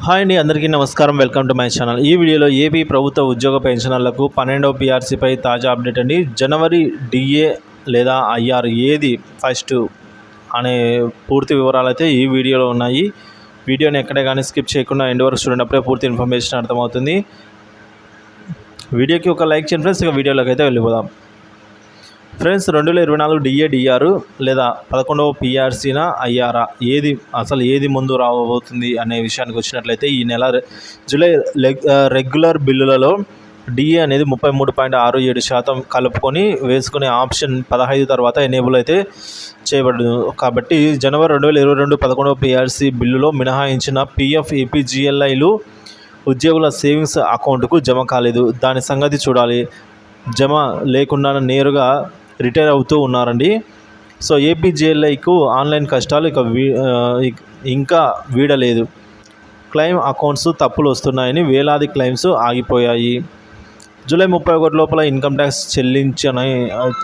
Hi అండి, అందరికీ నమస్కారం. Welcome to my channel. ఈ వీడియోలో ఏపీ ప్రభుత్వ ఉద్యోగ పెన్షనర్లకు 12వ పీఆర్సీపై తాజా అప్డేట్ అండి. జనవరి డిఏ లేదా ఐఆర్ ఏది ఫస్ట్ అనే పూర్తి వివరాలు అయితే ఈ వీడియోలో ఉన్నాయి. వీడియోని ఎక్కడే కానీ స్కిప్ చేయకుండా ఎండ్ వరకు చూడనప్పుడే పూర్తి ఇన్ఫర్మేషన్ అర్థమవుతుంది. వీడియోకి ఒక లైక్ చేయండి ఫ్రెండ్స్. ఇక వీడియోలోకి అయితే వెళ్ళిపోదాం. ఫ్రెండ్స్, 2024 డిఆర్ లేదా 11వ పీఆర్సీనా ఐఆర్ఆ ఏది ముందు రాబోతుంది అనే విషయానికి వచ్చినట్లయితే ఈ నెల జూలై రెగ్యులర్ బిల్లులలో డిఏ అనేది 33.67% కలుపుకొని వేసుకునే ఆప్షన్ 15 తర్వాత ఎనేబుల్ అయితే చేయబడదు. కాబట్టి జనవరి 2022 11వ పీఆర్సీ బిల్లులో మినహాయించిన పీఎఫ్ ఏపీజీఎల్ఐలు ఉద్యోగుల సేవింగ్స్ అకౌంట్కు జమ కాలేదు. దాని సంగతి చూడాలి. జమ లేకుండా నేరుగా రిటైర్ అవుతూ ఉన్నారండి. సో ఏపీజీఎల్ఐకు ఆన్లైన్ కష్టాలు ఇంకా వీడలేదు. క్లెయిమ్ అకౌంట్స్ తప్పులు వస్తున్నాయని వేలాది క్లెయిమ్స్ ఆగిపోయాయి. జూలై 31 లోపల ఇన్కమ్ ట్యాక్స్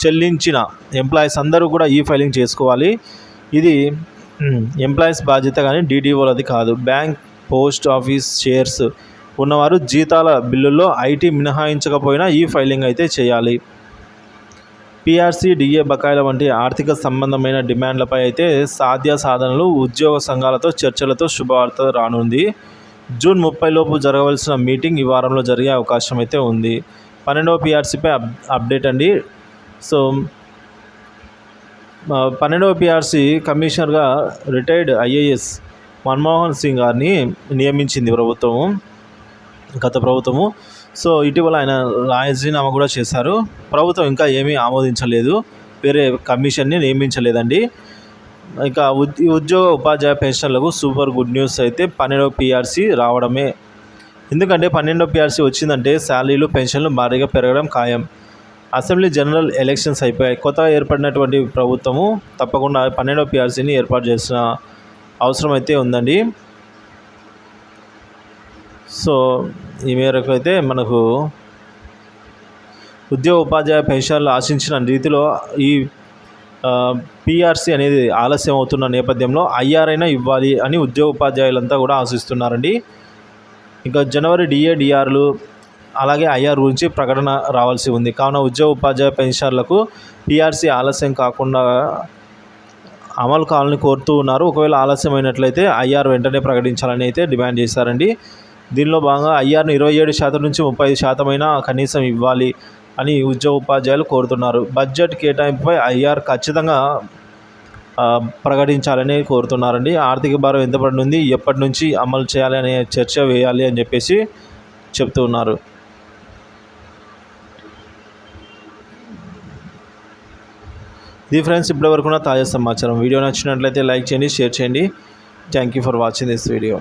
చెల్లించిన ఎంప్లాయీస్ అందరూ కూడా ఈ ఫైలింగ్ చేసుకోవాలి. ఇది ఎంప్లాయీస్ బాధ్యత కానీ డీడీఓలది కాదు. బ్యాంక్, పోస్ట్ ఆఫీస్ షేర్స్ ఉన్నవారు జీతాల బిల్లుల్లో ఐటీ మినహాయించకపోయినా ఈ ఫైలింగ్ అయితే చేయాలి. పీఆర్సీ, డిఏ బకాయిల వంటి ఆర్థిక సంబంధమైన డిమాండ్లపై అయితే సాధనలు ఉద్యోగ సంఘాలతో చర్చలతో శుభవార్త రానుంది. జూన్ 30 లోపు జరగవలసిన మీటింగ్ ఈ వారంలో జరిగే అవకాశం అయితే ఉంది. 12వ పీఆర్సీపై అప్డేట్ అండి. సో 12వ పీఆర్సీ కమిషనర్గా రిటైర్డ్ ఐఏఎస్ మన్మోహన్ సింగ్ గారిని నియమించింది గత ప్రభుత్వము. సో ఇటీవల ఆయన రాజీనామా కూడా చేశారు. ప్రభుత్వం ఇంకా ఏమీ ఆమోదించలేదు, వేరే కమిషన్ని నియమించలేదండి. ఇక ఉద్యోగ ఉపాధ్యాయ పెన్షన్లకు సూపర్ గుడ్ న్యూస్ అయితే 12వ పీఆర్సీ రావడమే. ఎందుకంటే 12వ పీఆర్సీ వచ్చిందంటే శాలరీలు, పెన్షన్లు భారీగా పెరగడం ఖాయం. అసెంబ్లీ జనరల్ ఎలక్షన్స్ అయిపోయాయి. కొత్తగా ఏర్పడినటువంటి ప్రభుత్వము తప్పకుండా 12వ పీఆర్సీని ఏర్పాటు చేసిన అవసరం అయితే ఉందండి. సో ఈ మేరకు అయితే మనకు ఉద్యోగ ఉపాధ్యాయ పెన్షన్లు ఆశించిన రీతిలో ఈ పీఆర్సీ అనేది ఆలస్యం అవుతున్న నేపథ్యంలో ఐఆర్ అయినా ఇవ్వాలి అని ఉద్యోగ ఉపాధ్యాయులంతా కూడా ఆశిస్తున్నారండి. ఇంకా జనవరి డిఆర్లు అలాగే ఐఆర్ గురించి ప్రకటన రావాల్సి ఉంది. కావున ఉద్యోగ ఉపాధ్యాయ పెన్షన్లకు పీఆర్సీ ఆలస్యం కాకుండా అమలు కావాలని కోరుతూ ఉన్నారు. ఒకవేళ ఆలస్యమైనట్లయితే ఐఆర్ వెంటనే ప్రకటించాలని అయితే డిమాండ్ చేశారండి. దీనిలో భాగంగా ఐఆర్ను 27% నుంచి 30% అయినా కనీసం ఇవ్వాలి అని ఉద్యోగ ఉపాధ్యాయులు కోరుతున్నారు. బడ్జెట్ కేటాయింపుపై ఐఆర్ ఖచ్చితంగా ప్రకటించాలని కోరుతున్నారండి. ఆర్థిక భారం ఎంత పడుతుంది, ఎప్పటి నుంచి అమలు చేయాలి అనే చర్చ వేయాలి అని చెప్పేసి చెప్తూ ఉన్నారు. ఇది ఫ్రెండ్స్ ఇప్పటివరకు తాజా సమాచారం. వీడియో నచ్చినట్లయితే లైక్ చేయండి, షేర్ చేయండి. Thank you for watching this video.